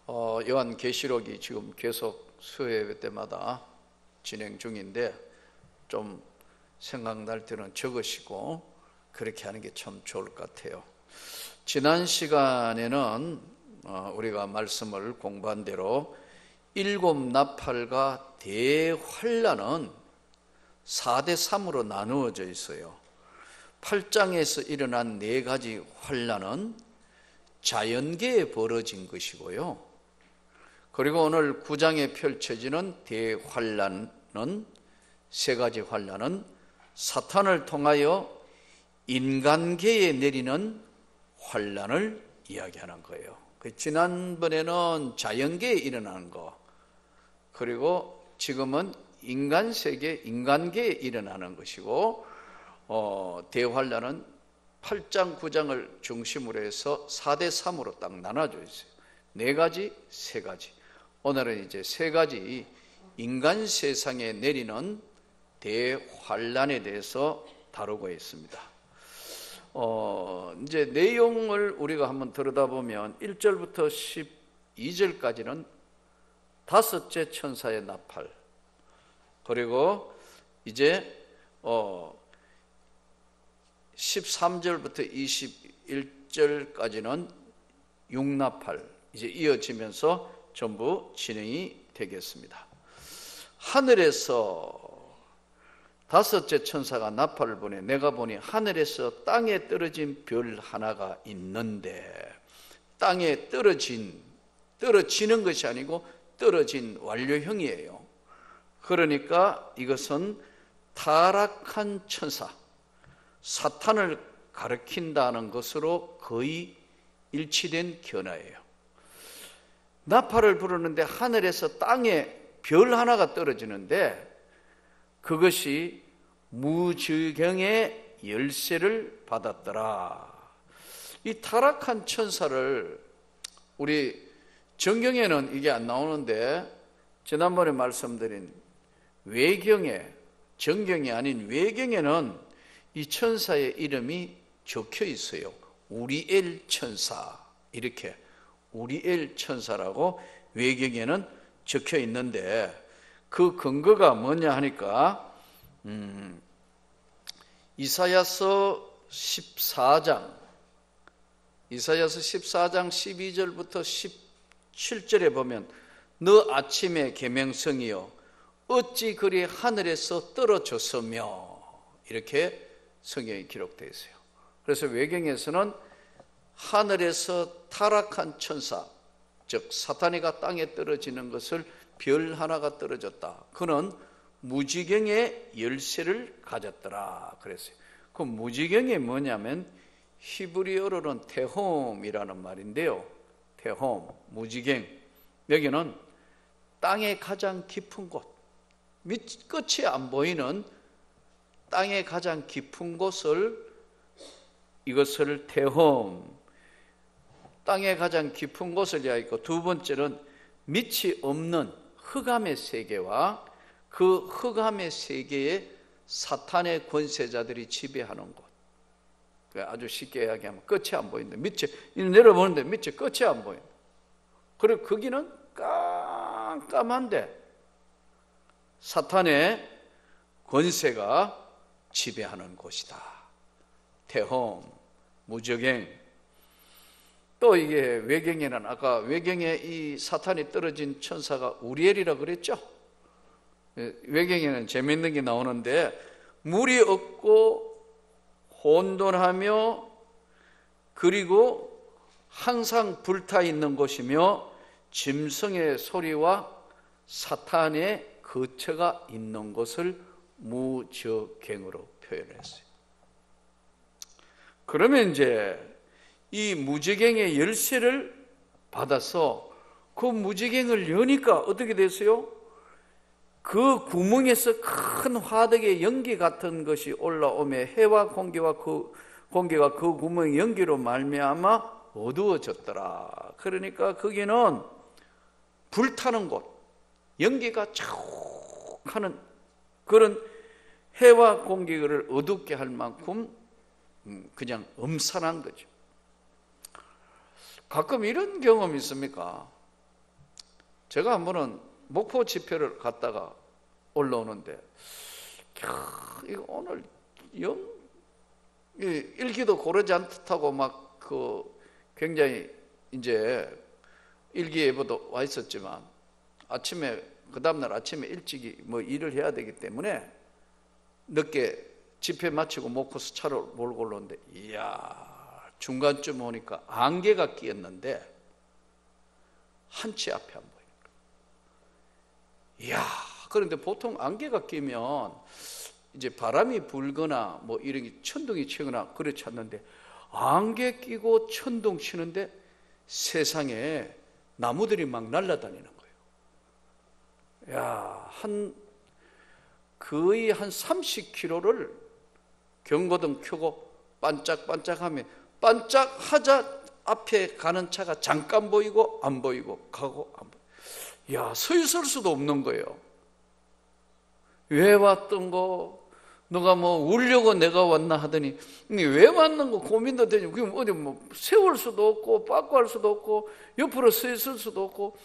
요한계시록이 지금 계속 수요예배 때마다 진행 중인데 좀 생각날 때는 적으시고 그렇게 하는 게 참 좋을 것 같아요. 지난 시간에는 우리가 말씀을 공부한 대로 일곱 나팔과 대환란은 4대 3으로 나누어져 있어요. 8장에서 일어난 4가지 환란은 자연계에 벌어진 것이고요. 그리고 오늘 9장에 펼쳐지는 대환란은 3가지 환란은 사탄을 통하여 인간계에 내리는 환란을 이야기하는 거예요. 지난번에는 자연계에 일어나는 거, 그리고 지금은 인간세계, 인간계에 일어나는 것이고, 대환란은 8장, 9장을 중심으로 해서 4대 3으로 딱 나눠져 있어요. 4가지, 3가지. 오늘은 이제 3가지 인간 세상에 내리는 대환란에 대해서 다루고 있습니다. 이제 내용을 우리가 한번 들여다보면 1절부터 12절까지는 5째 천사의 나팔, 그리고 이제 13절부터 21절까지는 6나팔, 이제 이어지면서 전부 진행이 되겠습니다. 하늘에서 5째 천사가 나팔을 보내 내가 보니 하늘에서 땅에 떨어진 별 하나가 있는데, 땅에 떨어지는 것이 아니고 떨어진 완료형이에요. 그러니까 이것은 타락한 천사, 사탄을 가리킨다는 것으로 거의 일치된 견해예요. 나팔을 부르는데 하늘에서 땅에 별 하나가 떨어지는데 그것이 무저경의 열쇠를 받았더라. 이 타락한 천사를 우리 정경에는 이게 안 나오는데 지난번에 말씀드린 외경에, 정경이 아닌 외경에는 이 천사의 이름이 적혀 있어요. 우리엘 천사, 이렇게 우리엘 천사라고 외경에는 적혀 있는데 그 근거가 뭐냐 하니까 이사야서 14장 12절부터 17절에 보면 너 아침의 계명성이여 어찌 그리 하늘에서 떨어졌으며, 이렇게 성경에 기록되어 있어요. 그래서 외경에서는 하늘에서 타락한 천사, 즉 사탄이가 땅에 떨어지는 것을 별 하나가 떨어졌다, 그는 무지경의 열쇠를 가졌더라 그랬어요. 그 무지경이 뭐냐면 히브리어로는 테홈이라는 말인데요, 테홈, 무지경, 여기는 땅의 가장 깊은 곳, 끝이 안 보이는 땅의 가장 깊은 곳을, 이것을 테홈, 땅의 가장 깊은 곳을 이야기하고, 두 번째는 밑이 없는 흑암의 세계와 그 흑암의 세계에 사탄의 권세자들이 지배하는 곳. 아주 쉽게 이야기하면 끝이 안 보인다. 밑에 내려보는데 밑에 끝이 안 보인다. 그리고 거기는 깜깜한데 사탄의 권세가 지배하는 곳이다. 태홈, 무저경. 또 이게 외경에는 아까 외경에 이 사탄이 떨어진 천사가 우리엘이라 그랬죠. 외경에는 재밌는 게 나오는데 물이 없고 혼돈하며 그리고 항상 불타 있는 곳이며 짐승의 소리와 사탄의 거처가 있는 곳을 무저경으로 표현했어요. 그러면 이제 이 무저경의 열쇠를 받아서 그 무저경을 여니까 어떻게 됐어요? 그 구멍에서 큰 화덕의 연기 같은 것이 올라오며 해와 공기가 그 구멍의 연기로 말미암아 어두워졌더라. 그러니까 거기는 불타는 곳, 연기가 쭉 하는 그런 해와 공기를 어둡게 할 만큼 그냥 음산한 거죠. 가끔 이런 경험 있습니까? 제가 한 번은 목포 집회를 갔다가 올라오는데, 이거 오늘 일기도 고르지 않다고 막 굉장히 이제 일기예보도 와 있었지만, 아침에 그 다음날 아침에 일찍이 뭐 일을 해야 되기 때문에 늦게 집회 마치고 목포서 차를 몰고 올라오는데, 이야, 중간쯤 오니까 안개가 끼었는데 한 치 앞에 안 보이니까. 이야, 그런데 보통 안개가 끼면 이제 바람이 불거나 뭐 이런 게 천둥이 치거나 그렇지 않는데, 안개 끼고 천둥 치는데 세상에 나무들이 막 날아다니는 거예요. 야, 거의 한 30km를 경고등 켜고 반짝반짝하면, 반짝하자 앞에 가는 차가 잠깐 보이고 안 보이고 가고 안 보이고. 야, 서 있을 수도 없는 거예요. 왜 왔던 거, 너가 뭐 울려고 내가 왔나 하더니, 왜 왔는 거 고민도 되니, 그럼 어디 뭐 세울 수도 없고 빠꾸 할 수도 없고 옆으로 서 있을 수도 없고,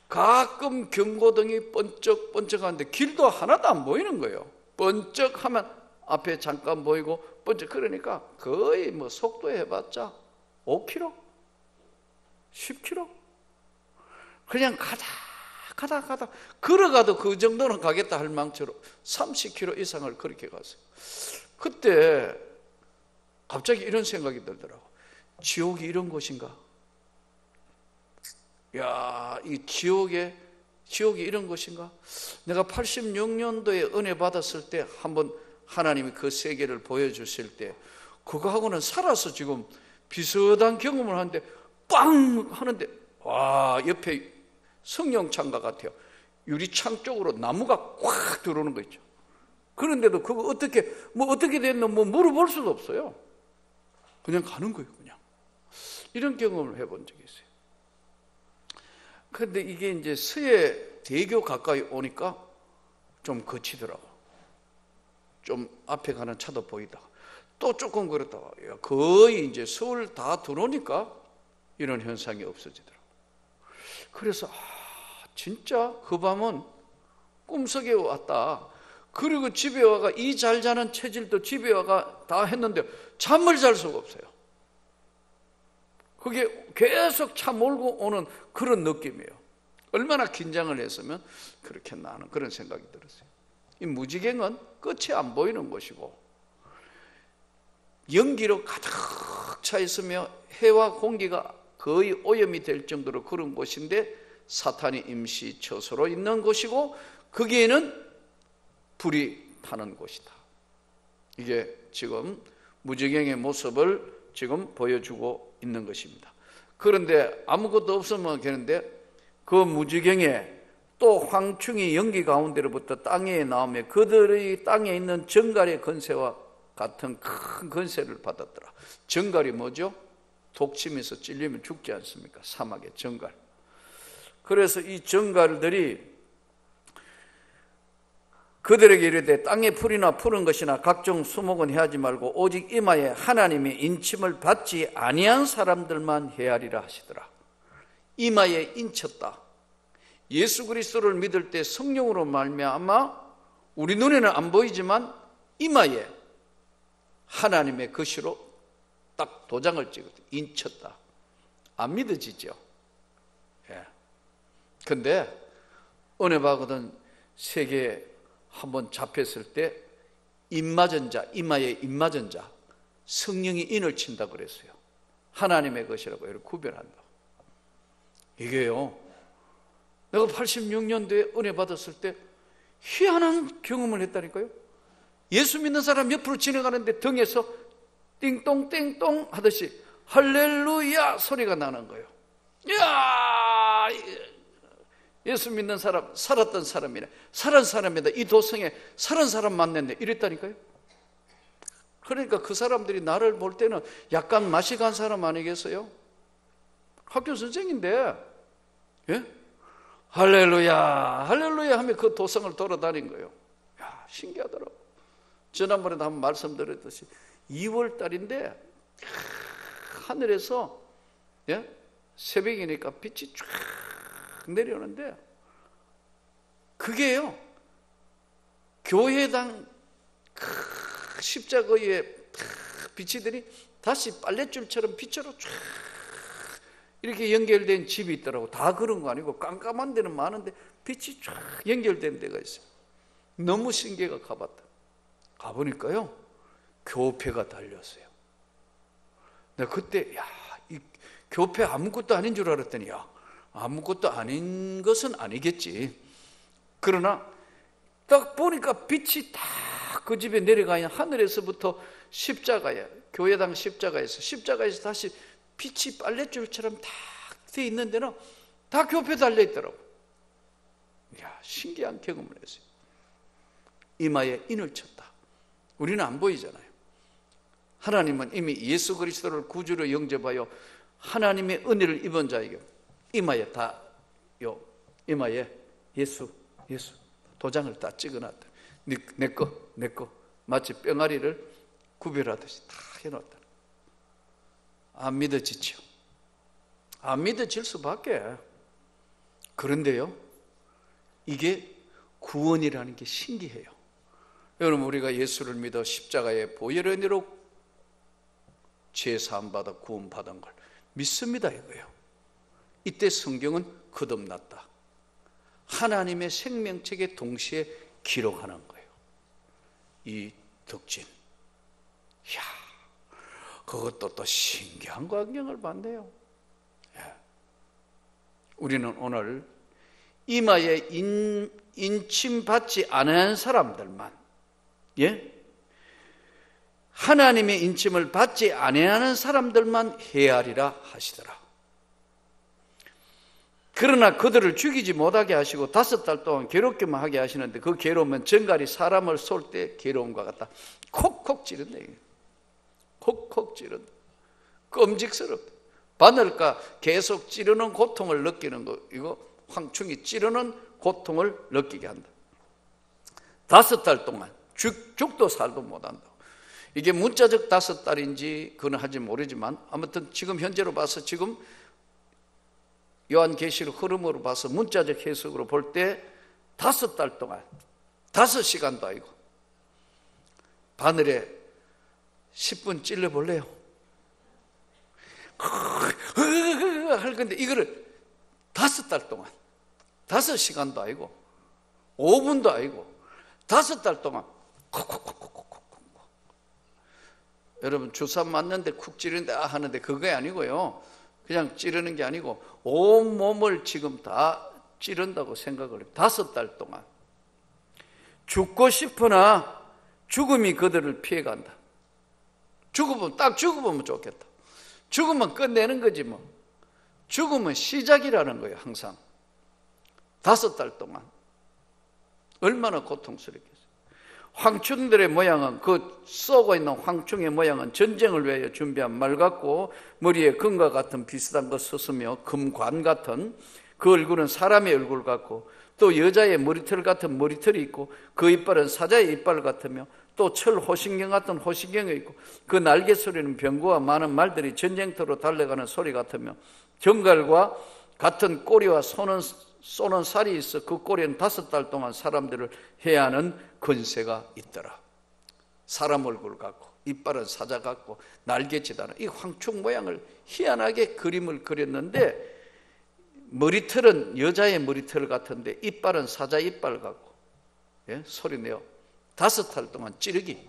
가끔 경고등이 번쩍번쩍하는데 길도 하나도 안 보이는 거예요. 번쩍하면 앞에 잠깐 보이고 번쩍. 그러니까 거의 뭐 속도 해봤자 5km, 10km 그냥 가다 걸어가도 그 정도는 가겠다 할 망처럼 30km 이상을 그렇게 갔어요. 그때 갑자기 이런 생각이 들더라고. 지옥이 이런 곳인가? 야, 이 지옥이 이런 것인가? 내가 86년도에 은혜 받았을 때 한번 하나님이 그 세계를 보여주실 때, 그거하고는 살아서 지금 비슷한 경험을 하는데, 빵 하는데, 와, 옆에 성령창가 같아요. 유리창 쪽으로 나무가 꽉 들어오는 거 있죠. 그런데도 그거 어떻게 됐나 뭐 물어볼 수도 없어요. 그냥 가는 거예요, 그냥. 이런 경험을 해본 적이 있어요. 그런데 이게 이제 서해 대교 가까이 오니까 좀 거치더라고. 좀 앞에 가는 차도 보이다. 또 조금 그렇다가 거의 이제 서울 다 들어오니까 이런 현상이 없어지더라고. 그래서 진짜 그 밤은 꿈속에 왔다. 그리고 집에 와가 이 잘 자는 체질도 집에 와가 다 했는데 잠을 잘 수가 없어요. 그게 계속 차 몰고 오는 그런 느낌이에요. 얼마나 긴장을 했으면 그렇게 나는 그런 생각이 들었어요. 이 무지개는 끝이 안 보이는 곳이고, 연기로 가득 차 있으며 해와 공기가 거의 오염이 될 정도로 그런 곳인데, 사탄이 임시 처소로 있는 곳이고, 거기에는 불이 타는 곳이다. 이게 지금 무지개의 모습을 지금 보여주고 있는 것입니다. 그런데 아무것도 없으면 되는데, 그 무지개에 또 황충이 연기 가운데로부터 땅에 나오며 그들의 땅에 있는 정갈의 건세와 같은 큰 건세를 받았더라. 정갈이 뭐죠? 독침에서 찔리면 죽지 않습니까? 사막의 정갈. 그래서 이 정갈들이 그들에게 이르되, 땅의 풀이나 푸른 것이나 각종 수목은 해하지 말고 오직 이마에 하나님의 인침을 받지 아니한 사람들만 해하리라 하시더라. 이마에 인쳤다. 예수 그리스도를 믿을 때 성령으로 말미암아 우리 눈에는 안 보이지만 이마에 하나님의 것으로 딱 도장을 찍었다. 인쳤다. 안 믿어지죠? 예. 근데 은혜 받거든 세계에 한번 잡혔을 때 입맞은 자, 이마에 입맞은 자, 성령이 인을 친다 그랬어요. 하나님의 것이라고 이렇게 구별한다. 이게요, 내가 86년도에 은혜 받았을 때 희한한 경험을 했다니까요. 예수 믿는 사람 옆으로 지나가는데 등에서 띵똥띵똥 하듯이 할렐루야 소리가 나는 거예요. 이야, 예수 믿는 사람, 살았던 사람이네, 살은 사람이다, 이 도성에 살은 사람 만났네, 이랬다니까요. 그러니까 그 사람들이 나를 볼 때는 약간 맛이 간 사람 아니겠어요? 학교 선생인데, 예? 할렐루야 할렐루야 하며 그 도성을 돌아다닌 거예요. 야, 신기하더라고. 지난번에도 한번 말씀드렸듯이 2월 달인데 하늘에서, 예? 새벽이니까 빛이 쫙 내려오는데 그게요, 교회당 십자가에 비치더니 다시 빨랫줄처럼 빛으로 쫙 이렇게 연결된 집이 있더라고. 다 그런 거 아니고 깜깜한 데는 많은데 빛이 쫙 연결된 데가 있어요. 너무 신기해가 가봤다. 가보니까요, 교패가 달렸어요. 내가 그때 이 교패 아무것도 아닌 줄 알았더니 아무것도 아닌 것은 아니겠지. 그러나 딱 보니까 빛이 다 그 집에 내려가야 하늘에서부터 십자가에, 교회당 십자가에서 다시 빛이 빨랫줄처럼 다 돼 있는 데는 다 교패 달려 있더라고. 신기한 경험을 했어요. 이마에 인을 쳤다. 우리는 안 보이잖아요. 하나님은 이미 예수 그리스도를 구주로 영접하여 하나님의 은혜를 입은 자에게 이마에 이마에 예수 도장을 다 찍어놨다. 내 거 마치 뿅아리를 구별하듯이 다 해놨다. 안 믿어지죠? 안 믿어질 수밖에. 그런데요, 이게 구원이라는 게 신기해요. 여러분, 우리가 예수를 믿어 십자가의 보혈의 은혜로 죄 사함 받아 구원 받은 걸 믿습니다, 이거예요. 이때 성경은 거듭났다, 하나님의 생명책에 동시에 기록하는 거예요. 이 덕진, 그것도 또 신기한 광경을 봤네요. 우리는 오늘 이마에 인침받지 않은 사람들만, 하나님의 인침을 받지 아니하는 사람들만 헤아리라 하시더라. 그러나 그들을 죽이지 못하게 하시고 5달 동안 괴롭게만 하게 하시는데, 그 괴로움은 정갈이 사람을 쏠 때 괴로움과 같다. 콕콕 찌른다. 콕콕 찌른다. 끔찍스럽다. 바늘가 계속 찌르는 고통을 느끼는 거, 이거 황충이 찌르는 고통을 느끼게 한다. 5달 동안 죽도 살도 못한다고. 이게 문자적 5달인지 그건 하지 모르지만, 아무튼 지금 현재로 봐서, 지금 요한계시록 흐름으로 봐서 문자적 해석으로 볼 때 5달 동안 5시간도 아니고 바늘에 10분 찔러볼래요? 할 건데, 이거를 5달 동안 5시간도 아니고 5분도 아니고 5달 동안 콕콕콕콕콕콕. 여러분, 주사 맞는데 쿡 찌른다 하는데 그게 아니고요, 그냥 찌르는 게 아니고 온 몸을 지금 다 찌른다고 생각을 해요. 5달 동안 죽고 싶으나 죽음이 그들을 피해간다. 딱 죽어보면 좋겠다. 죽으면 끝내는 거지 뭐. 죽음은 시작이라는 거예요. 항상 5달 동안 얼마나 고통스럽겠어요. 황충들의 모양은, 그 쏘고 있는 황충의 모양은 전쟁을 위하여 준비한 말 같고, 머리에 금과 같은 비슷한 거 썼으며 금관 같은, 그 얼굴은 사람의 얼굴 같고, 또 여자의 머리털 같은 머리털이 있고, 그 이빨은 사자의 이빨 같으며, 또 철 호신경 같은 호신경이 있고, 그 날개 소리는 병거와 많은 말들이 전쟁터로 달려가는 소리 같으며, 정갈과 같은 꼬리와 쏘는 살이 있어 그 꼬리는 5달 동안 사람들을 해하는 권세가 있더라. 사람 얼굴 같고 이빨은 사자 같고 날개짓하는 이 황충 모양을 희한하게 그림을 그렸는데, 머리털은 여자의 머리털 같은데 이빨은 사자 이빨 같고, 소리내요. 5달 동안 찌르기.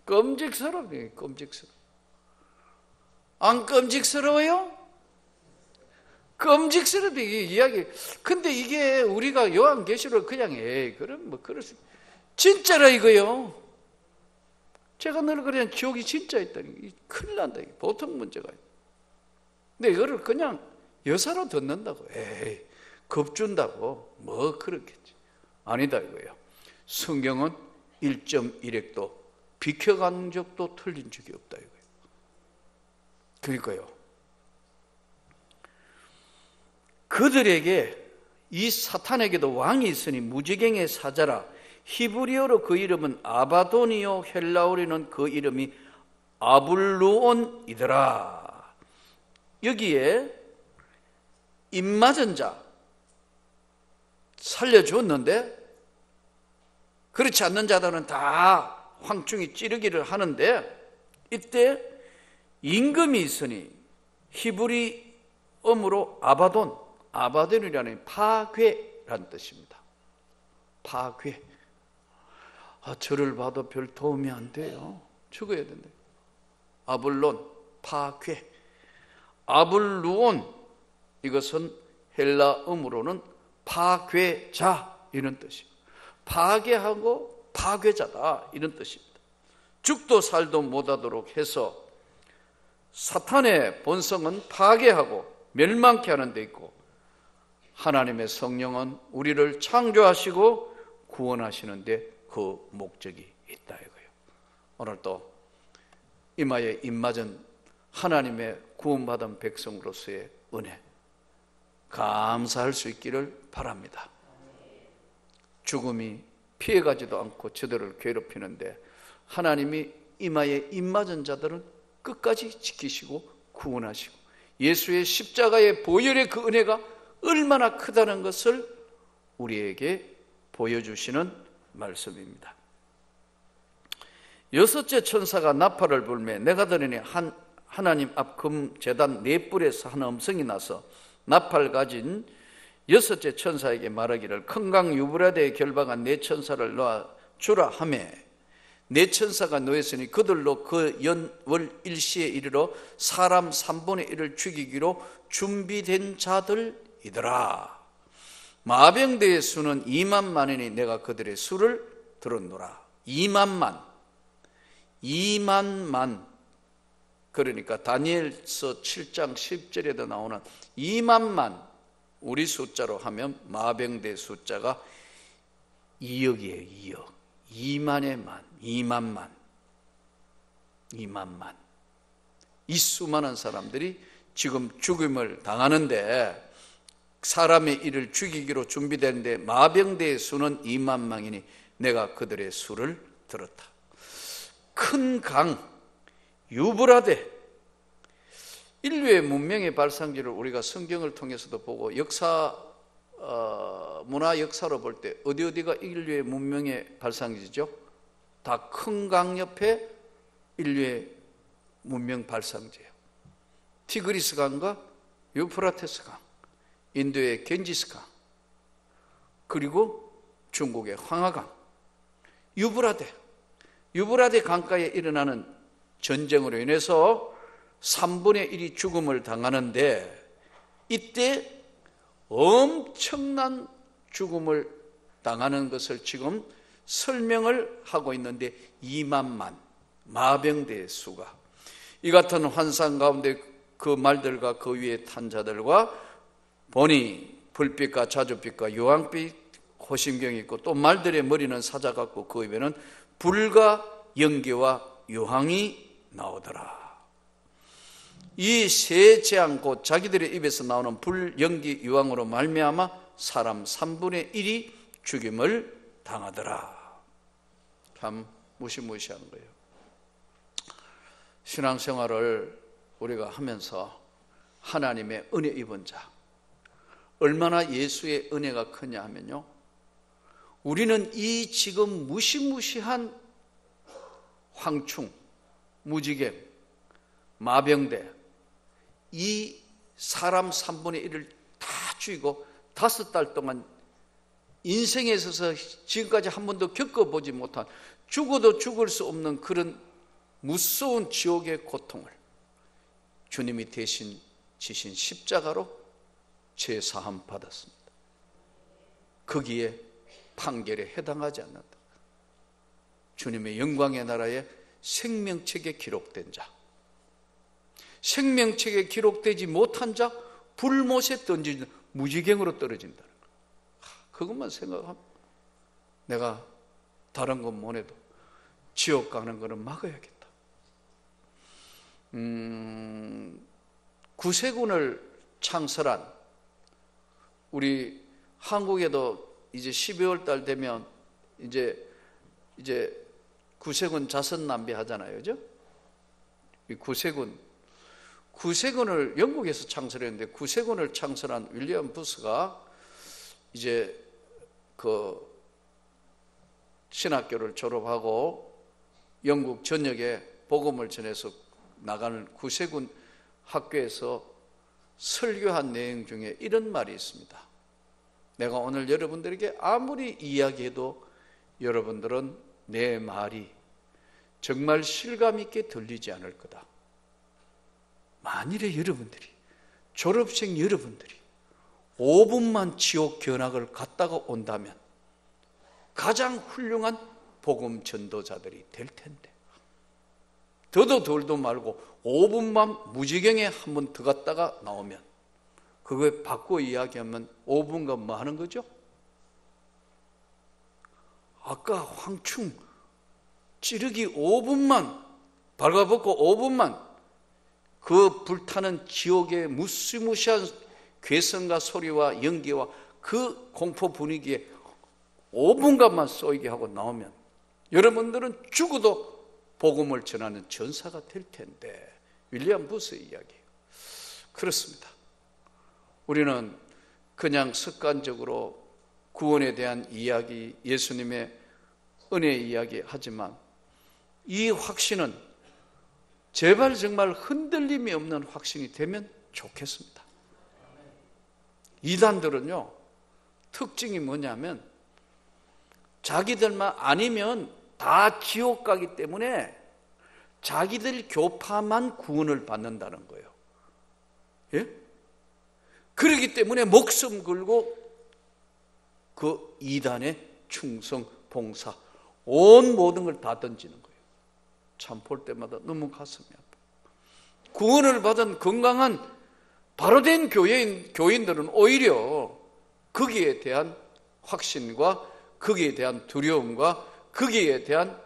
끔찍스러워요. 끔찍스러워. 안 끔찍스러워요? 끔찍스럽다, 이 이야기. 근데 이게 우리가 요한계시록 그냥, 그럼 뭐, 그럴 수, 진짜라 이거요. 제가 늘 그냥 지옥이 진짜 있다니. 큰일 난다. 이게 보통 문제가. 근데 이거를 그냥 여사로 듣는다고. 겁준다고. 뭐, 그렇겠지. 아니다 이거예요. 성경은 1.1핵도 비켜간 적도 틀린 적이 없다 이거예요. 그러니까요, 그들에게, 이 사탄에게도 왕이 있으니 무지갱의 사자라. 히브리어로 그 이름은 아바돈이요, 헬라어로는 그 이름이 아블루온이더라. 여기에 입맞은 자, 살려주었는데 그렇지 않는 자들은 다 황충이 찌르기를 하는데, 이때 임금이 있으니 히브리어로 아바돈이라는 파괴란 뜻입니다. 파괴. 저를 봐도 별 도움이 안 돼요. 죽어야 된다. 아블론, 파괴. 아블루온, 이것은 헬라어로는 파괴자, 이런 뜻입니다. 파괴하고 파괴자다, 이런 뜻입니다. 죽도 살도 못하도록 해서 사탄의 본성은 파괴하고 멸망케 하는 데 있고, 하나님의 성령은 우리를 창조하시고 구원하시는 데 그 목적이 있다 이거예요. 오늘 또 이마에 입맞은 하나님의 구원받은 백성으로서의 은혜 감사할 수 있기를 바랍니다. 죽음이 피해가지도 않고 저들을 괴롭히는데 하나님이 이마에 입맞은 자들은 끝까지 지키시고 구원하시고, 예수의 십자가의 보혈의 그 은혜가 얼마나 크다는 것을 우리에게 보여주시는 말씀입니다. 여섯째 천사가 나팔을 불매 내가 들으니 하나님 앞 금제단 네 뿔에서 한 음성이 나서 나팔 가진 여섯째 천사에게 말하기를, 큰 강 유브라데에 결박한 네 천사를 놓아 주라 하매, 네 천사가 놓였으니 그들로 그 연월 일시에 이르러 사람 3분의 1을 죽이기로 준비된 자들이더라. 마병대의 수는 2만만이니 내가 그들의 수를 들었노라. 2만만. 그러니까 다니엘서 7장 10절에도 나오는 2만만, 우리 숫자로 하면 마병대 숫자가 2억이에요. 2억. 2만의 만, 2만만. 이 수많은 사람들이 지금 죽임을 당하는데, 사람의 일을 죽이기로 준비되는데 마병대의 수는 2만명이니 내가 그들의 수를 들었다. 큰 강 유브라데, 인류의 문명의 발상지를 우리가 성경을 통해서도 보고 문화 역사로 볼 때 어디가 인류의 문명의 발상지죠? 다 큰 강 옆에 인류의 문명 발상지예요. 티그리스 강과 유프라테스 강, 인도의 겐지스 강, 그리고 중국의 황하강, 유브라데 강가에 일어나는 전쟁으로 인해서 3분의 1이 죽음을 당하는데, 이때 엄청난 죽음을 당하는 것을 지금 설명을 하고 있는데, 2만만, 마병대의 수가, 이 같은 환상 가운데 그 말들과 그 위에 탄 자들과 보니 불빛과 자줏빛과 유황빛 호심경이 있고, 또 말들의 머리는 사자 같고 그 입에는 불과 연기와 유황이 나오더라. 이 세 재앙 곧 자기들의 입에서 나오는 불, 연기, 유황으로 말미암아 사람 3분의 1이 죽임을 당하더라. 참 무시무시한 거예요. 신앙생활을 우리가 하면서 하나님의 은혜 입은 자, 얼마나 예수의 은혜가 크냐 하면요, 우리는 이 지금 무시무시한 황충, 무지개, 마병대, 이 사람 3분의 1을 다 죽이고 5달 동안 인생에 있어서 지금까지 한 번도 겪어보지 못한, 죽어도 죽을 수 없는 그런 무서운 지옥의 고통을 주님이 대신 지신 십자가로 죄사함 받았습니다. 거기에 판결에 해당하지 않는다. 주님의 영광의 나라에 생명책에 기록된 자, 생명책에 기록되지 못한 자, 불못에 던지는 무지갱으로 떨어진다는 거. 그것만 생각하면 내가 다른 건 못해도 지옥 가는 거는 막아야겠다. 구세군을 창설한, 우리 한국에도 이제 12월 달 되면 이제 구세군 자선 낭비 하잖아요, 그죠? 이 구세군을 영국에서 창설했는데, 구세군을 창설한 윌리엄 부스가 이제 그 신학교를 졸업하고 영국 전역에 복음을 전해서 나가는 구세군 학교에서 설교한 내용 중에 이런 말이 있습니다. 내가 오늘 여러분들에게 아무리 이야기해도 여러분들은 내 말이 정말 실감 있게 들리지 않을 거다. 만일에 여러분들이, 졸업생 여러분들이 5분만 지옥 견학을 갔다가 온다면 가장 훌륭한 복음 전도자들이 될 텐데, 더도 덜도 말고 5분만 무지경에 한 번 더 갔다가 나오면, 그거에 바꿔 이야기하면 5분간 뭐 하는 거죠? 아까 황충 찌르기 5분만, 발가벗고 5분만 그 불타는 지옥의 무시무시한 괴성과 소리와 연기와 그 공포 분위기에 5분간만 쏘이게 하고 나오면 여러분들은 죽어도 복음을 전하는 전사가 될 텐데, 윌리엄 부스의 이야기예요. 그렇습니다. 우리는 그냥 습관적으로 구원에 대한 이야기, 예수님의 은혜 이야기 하지만 이 확신은 제발 정말 흔들림이 없는 확신이 되면 좋겠습니다. 이단들은요, 특징이 뭐냐면 자기들만 아니면 다 지옥 가기 때문에 자기들 교파만 구원을 받는다는 거예요. 예? 그렇기 때문에 목숨 걸고 그 이단의 충성, 봉사, 온 모든 걸 다 던지는 거예요. 참 볼 때마다 너무 가슴이 아파요. 구원을 받은 건강한 바로된 교인들은 오히려 거기에 대한 확신과 거기에 대한 두려움과 거기에 대한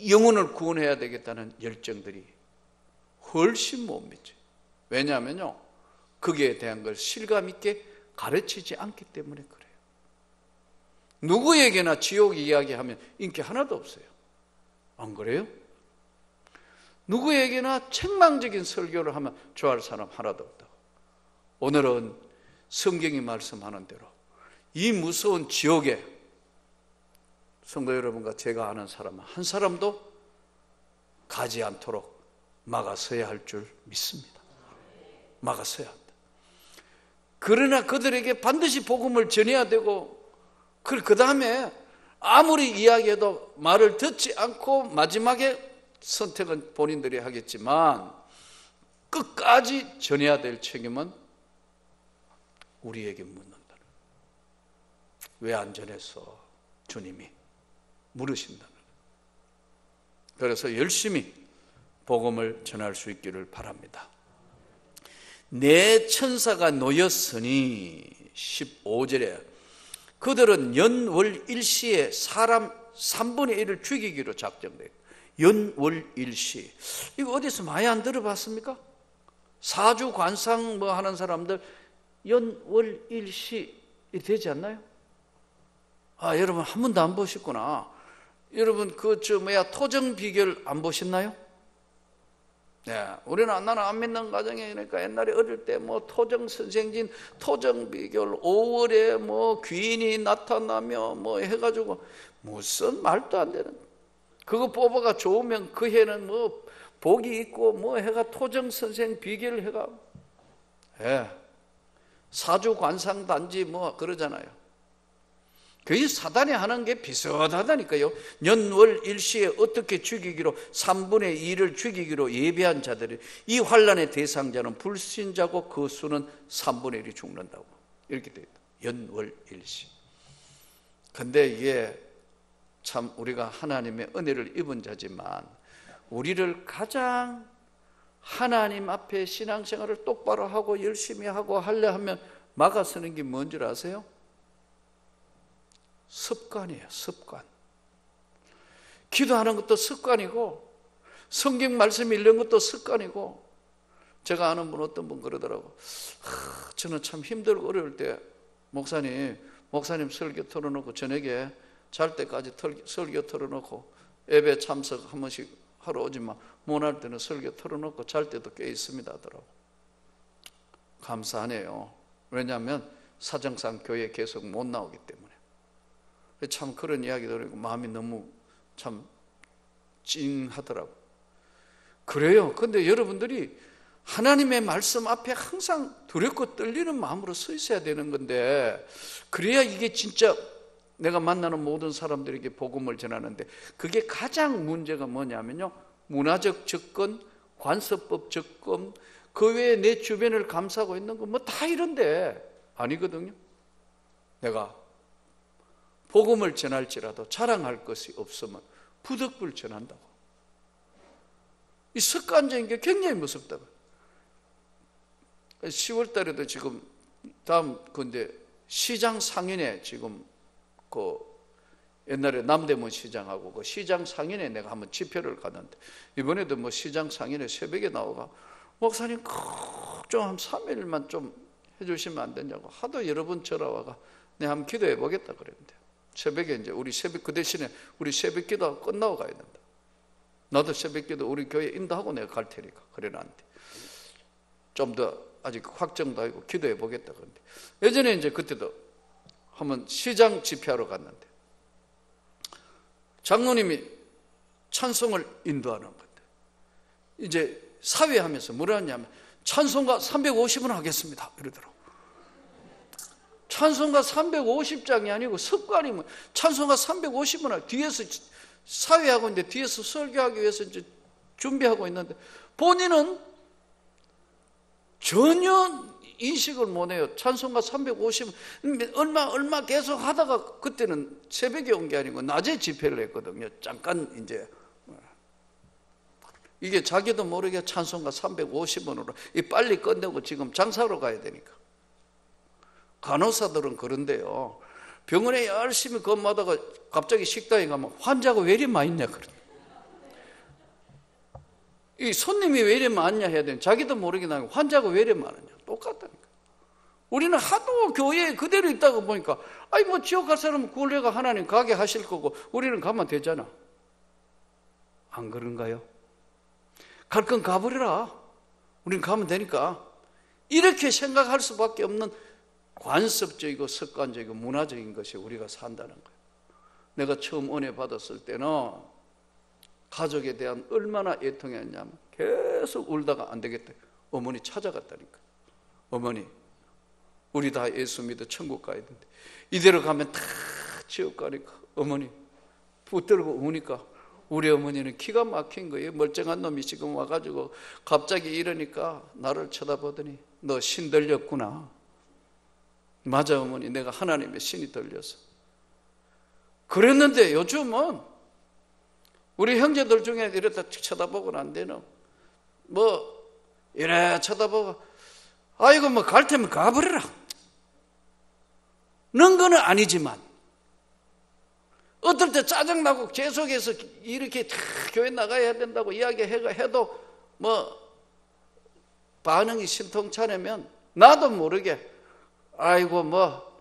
영혼을 구원해야 되겠다는 열정들이 훨씬 못 믿죠. 왜냐하면요, 거기에 대한 걸 실감 있게 가르치지 않기 때문에 그래요. 누구에게나 지옥 이야기하면 인기 하나도 없어요. 안 그래요? 누구에게나 책망적인 설교를 하면 좋아할 사람 하나도 없다고. 오늘은 성경이 말씀하는 대로 이 무서운 지옥에 성도 여러분과 제가 아는 사람 한 사람도 가지 않도록 막아서야 할 줄 믿습니다. 막아서야 한다. 그러나 그들에게 반드시 복음을 전해야 되고, 그 다음에 아무리 이야기해도 말을 듣지 않고 마지막에 선택은 본인들이 하겠지만 끝까지 전해야 될 책임은 우리에게 묻는다. 왜 안 전했어? 주님이 물으신다는 거예요. 그래서 열심히 복음을 전할 수 있기를 바랍니다. 내 천사가 놓였으니 15절에 그들은 연월 일시에 사람 3분의 1을 죽이기로 작정돼요. 연월 일시, 이거 어디서 많이 안 들어봤습니까? 사주 관상 뭐 하는 사람들 연월 일시 되지 않나요? 아, 여러분 한 번도 안 보셨구나. 여러분 토정 비결 안 보셨나요? 네, 우리는 나는 안 믿는 가정에, 그러니까 옛날에 어릴 때 뭐 토정 선생진, 토정 비결 5월에 뭐 귀인이 나타나며 뭐 해가지고 무슨 말도 안 되는, 그거 뽑아가 좋으면 그 해는 뭐 복이 있고 뭐 해가 토정 선생 비결 해가, 예, 사주 관상 단지 뭐 그러잖아요. 그게 사단이 하는 게 비슷하다니까요. 연월 일시에 어떻게 죽이기로 3분의 2를 죽이기로 예배한 자들이, 이 환난의 대상자는 불신자고 그 수는 3분의 1이 죽는다고 이렇게 되어 있다. 연월 일시. 근데 이게 참 우리가 하나님의 은혜를 입은 자지만 우리를 가장 하나님 앞에 신앙생활을 똑바로 하고 열심히 하고 하려 하면 막아서는 게 뭔 줄 아세요? 습관이에요. 습관. 기도하는 것도 습관이고 성경 말씀 읽는 것도 습관이고. 제가 아는 분, 어떤 분 그러더라고. 저는 참 힘들고 어려울 때 목사님 설교 틀어놓고 저녁에 잘 때까지 설교 틀어놓고 예배 참석 한 번씩 하러 오지만 못할 때는 설교 틀어놓고 잘 때도 꽤 있습니다 하더라고. 감사하네요. 왜냐하면 사정상 교회에 계속 못 나오기 때문에. 참 그런 이야기 들으니까 마음이 너무 참 찡하더라고요. 그래요. 근데 여러분들이 하나님의 말씀 앞에 항상 두렵고 떨리는 마음으로 서 있어야 되는 건데, 그래야 이게 진짜 내가 만나는 모든 사람들에게 복음을 전하는데, 그게 가장 문제가 뭐냐면요, 문화적 접근, 관습법 접근, 그 외에 내 주변을 감싸고 있는 거 뭐 다 이런데 아니거든요. 내가 복음을 전할지라도 자랑할 것이 없으면 부득불 전한다고. 이 습관적인 게 굉장히 무섭다고. 10월 달에도 지금 다음 근데 시장 상인회 지금 그 옛날에 남대문 시장하고 그 시장 상인회 내가 한번 집회를 갔는데, 이번에도 뭐 시장 상인회 새벽에 나오가 목사님 좀 한 3일만 좀 해주시면 안 되냐고 하도 여러 번 전화와가 내가 한번 기도해 보겠다 그랬는데, 새벽에 이제 우리 새벽 그 대신에 우리 새벽 기도 끝나고 가야 된다. 나도 새벽 기도 우리 교회 인도하고 내가 갈 테니까 그래 나한테 좀 더 아직 확정도 아니고 기도해 보겠다 그런데, 예전에 이제 그때도 한번 시장 집회하러 갔는데 장로님이 찬송을 인도하는 건데, 이제 사회하면서 뭐라 하냐면 찬송가 350원 하겠습니다 이러더라고. 찬송가 350장이 아니고 습관이면 찬송가 350원 뒤에서 사회하고 있는데 뒤에서 설교하기 위해서 이제 준비하고 있는데 본인은 전혀 인식을 못해요. 찬송가 350원 얼마 계속 하다가 그때는 새벽에 온 게 아니고 낮에 집회를 했거든요. 잠깐 이제 이게 자기도 모르게 찬송가 350원으로 빨리 끝내고 지금 장사로 가야 되니까. 간호사들은 그런데요, 병원에 열심히 근무하다가 갑자기 식당에 가면 환자가 왜 이리 많이 있냐 그래. 이 손님이 왜 이리 많냐 해야 되는, 자기도 모르게 나고 환자가 왜 이리 많으냐. 똑같다니까. 우리는 하도 교회에 그대로 있다가 보니까 아니 뭐 지옥 갈 사람은 구원료가 하나님 가게 하실 거고 우리는 가면 되잖아. 안 그런가요? 갈 건 가버려라. 우리는 가면 되니까. 이렇게 생각할 수밖에 없는 관습적이고 습관적이고 문화적인 것이 우리가 산다는 거예요. 내가 처음 은혜 받았을 때는 가족에 대한 얼마나 애통했냐면 계속 울다가 안 되겠다. 어머니 찾아갔다니까. 어머니 우리 다 예수 믿어 천국 가야 되는데 이대로 가면 다 지옥 가니까 어머니 붙들고 우니까 우리 어머니는 기가 막힌 거예요. 멀쩡한 놈이 지금 와가지고 갑자기 이러니까 나를 쳐다보더니 너 신 들렸구나. 맞아 어머니, 내가 하나님의 신이 들려서 그랬는데 요즘은 우리 형제들 중에 이랬다 쳐다보고는 안 되는 뭐 이래 쳐다보고 아이고 뭐 갈 테면 가버려라. 는 거는 아니지만 어떨 때 짜증나고 계속해서 이렇게 교회 나가야 된다고 이야기해도 뭐 반응이 신통찮으면 나도 모르게 아이고 뭐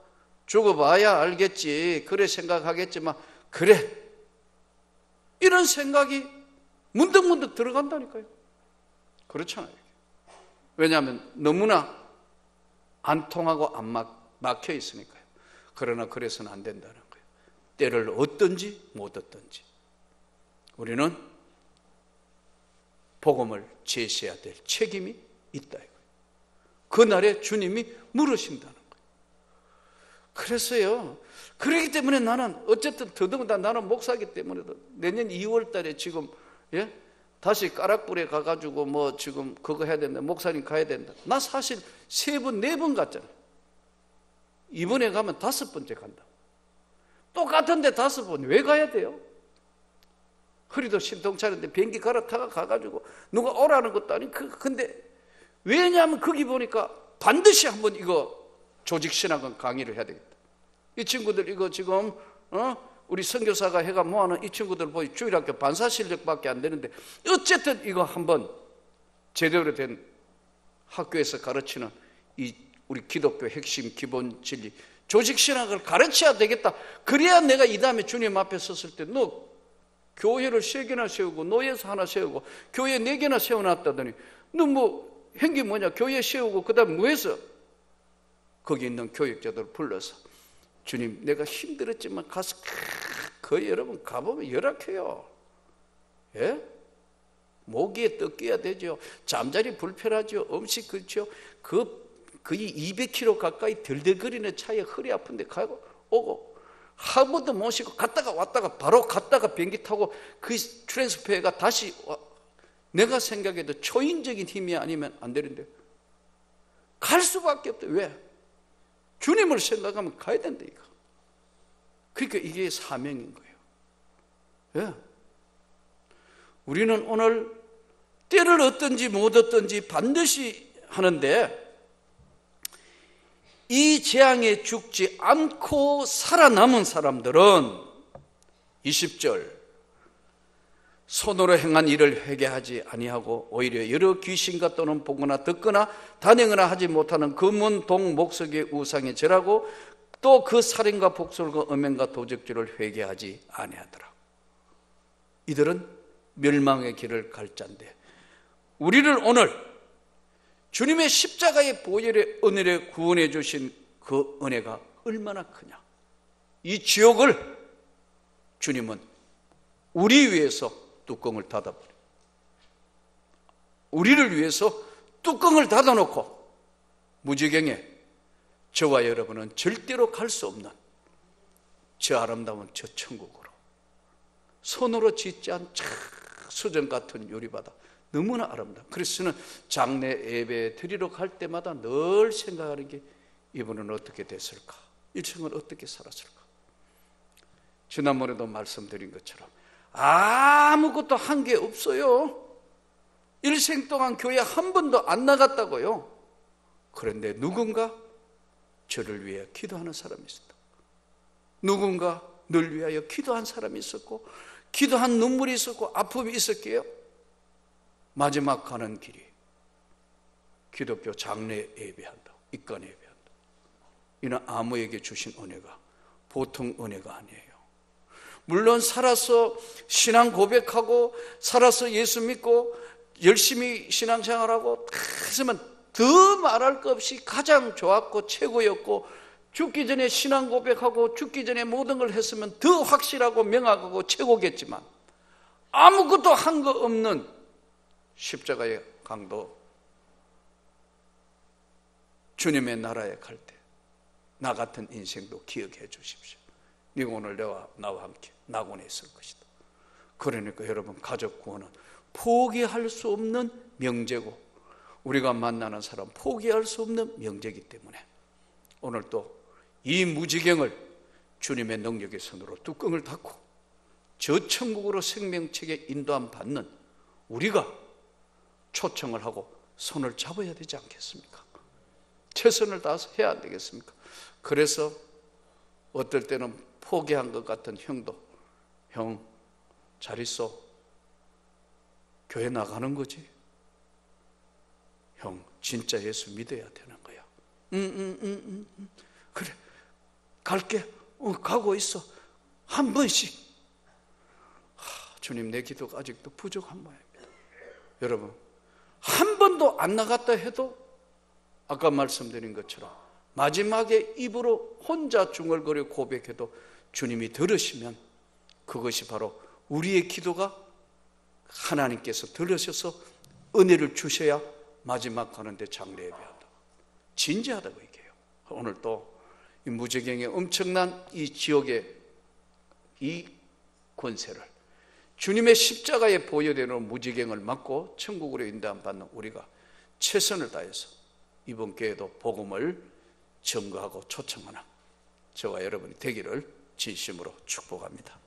죽어봐야 알겠지 그래 생각하겠지만 그래 이런 생각이 문득문득 들어간다니까요. 그렇잖아요. 왜냐하면 너무나 안 통하고 안 막혀 있으니까요. 그러나 그래서는 안 된다는 거예요. 때를 얻든지 못 얻든지 우리는 복음을 제시해야 될 책임이 있다 이거예요. 그날에 주님이 물으신다는 거예요. 그래서요, 그렇기 때문에 나는 어쨌든 더더군다나 나는 목사이기 때문에도 내년 2월 달에 지금 다시 까락불에 가가지고 뭐 지금 그거 해야 된다, 목사님 가야 된다. 나 사실 3번 4번 갔잖아. 이번에 가면 5번째 간다. 똑같은데 5번 왜 가야 돼요? 허리도 신통차는데 비행기 갈아타가 가가지고 누가 오라는 것도 아니고 근데 왜냐하면 거기 보니까 반드시 한번 이거 조직신학은 강의를 해야 되겠다. 이 친구들 이거 지금 우리 선교사가 해가 모아놓은 이 친구들 보이 주일학교 반사 실력밖에 안 되는데 어쨌든 이거 한번 제대로 된 학교에서 가르치는 이 우리 기독교 핵심 기본 진리 조직신학을 가르쳐야 되겠다. 그래야 내가 이 다음에 주님 앞에 섰을 때 너 교회를 3개나 세우고 노예서 하나 세우고 교회 4개나 세워놨다더니 너 뭐 행기 뭐냐 교회 세우고 그 다음에 뭐 해서 거기 있는 교육자들 불러서 주님, 내가 힘들었지만 가서 그 여러분 가보면 열악해요. 예? 모기에 떡 끼야 되죠. 잠자리 불편하죠. 음식 그렇죠. 거의 200km 가까이 들들거리는 차에 허리 아픈데 가고 오고 한 번도 모시고 갔다가 왔다가 바로 갔다가 비행기 타고 그 트랜스퍼가 다시 내가 생각해도 초인적인 힘이 아니면 안 되는데 갈 수밖에 없다. 왜? 주님을 생각하면 가야 된다 이거. 그러니까 이게 사명인 거예요. 왜? 우리는 오늘 때를 얻든지 못 얻든지 반드시 하는데 이 재앙에 죽지 않고 살아남은 사람들은 20절 손으로 행한 일을 회개하지 아니하고 오히려 여러 귀신과 또는 보거나 듣거나 다니거나 하지 못하는 금은 동 목석의 우상에 절하고 또 그 살인과 복술과 음행과 도적질을 회개하지 아니하더라. 이들은 멸망의 길을 갈 자인데 우리를 오늘 주님의 십자가의 보혈의 은혜를 구원해 주신 그 은혜가 얼마나 크냐. 이 지옥을 주님은 우리 위해서 뚜껑을 닫아버려. 우리를 위해서 뚜껑을 닫아놓고 무지경에 저와 여러분은 절대로 갈 수 없는 저 아름다운 저 천국으로 손으로 짓지 않은 수정 같은 유리바다 너무나 아름다워. 그래서 저는 장례 예배 드리러 갈 때마다 늘 생각하는 게 이분은 어떻게 됐을까? 일생을 어떻게 살았을까? 지난번에도 말씀드린 것처럼 아무것도 한 게 없어요. 일생 동안 교회 한 번도 안 나갔다고요. 그런데 누군가 저를 위해 기도하는 사람이 있었다. 누군가 늘 위하여 기도한 사람이 있었고 기도한 눈물이 있었고 아픔이 있었기에 마지막 가는 길이 기독교 장례 예배한다. 입관 예배한다. 이는 아무에게 주신 은혜가 보통 은혜가 아니에요. 물론 살아서 신앙 고백하고 살아서 예수 믿고 열심히 신앙생활하고 했으면 더 말할 것 없이 가장 좋았고 최고였고 죽기 전에 신앙 고백하고 죽기 전에 모든 걸 했으면 더 확실하고 명확하고 최고겠지만 아무것도 한 거 없는 십자가의 강도 주님의 나라에 갈 때 나 같은 인생도 기억해 주십시오. 네가 오늘 나와 함께 낙원에 있을 것이다. 그러니까 여러분 가족 구원은 포기할 수 없는 명제고 우리가 만나는 사람 포기할 수 없는 명제이기 때문에 오늘 또 이 무지경을 주님의 능력의 손으로 뚜껑을 닫고 저 천국으로 생명책에 인도함 받는 우리가 초청을 하고 손을 잡아야 되지 않겠습니까? 최선을 다해서 해야 안 되겠습니까? 그래서 어떨 때는 포기한 것 같은 형도 형 잘 있어. 교회 나가는 거지. 형 진짜 예수 믿어야 되는 거야. 그래 갈게. 가고 있어. 한 번씩. 주님 내 기도가 아직도 부족한 모양입니다. 여러분 한 번도 안 나갔다 해도 아까 말씀드린 것처럼 마지막에 입으로 혼자 중얼거려 고백해도 주님이 들으시면 그것이 바로 우리의 기도가 하나님께서 들으셔서 은혜를 주셔야 마지막 가는데 장례 예배한다. 진지하다고 얘기해요. 오늘 또 이 무지경의 엄청난 이 지옥의 이 권세를 주님의 십자가에 보여되는 무지경을 막고 천국으로 인도함 받는 우리가 최선을 다해서 이번 기회에도 복음을 증거하고 초청하는 저와 여러분이 되기를 진심으로 축복합니다.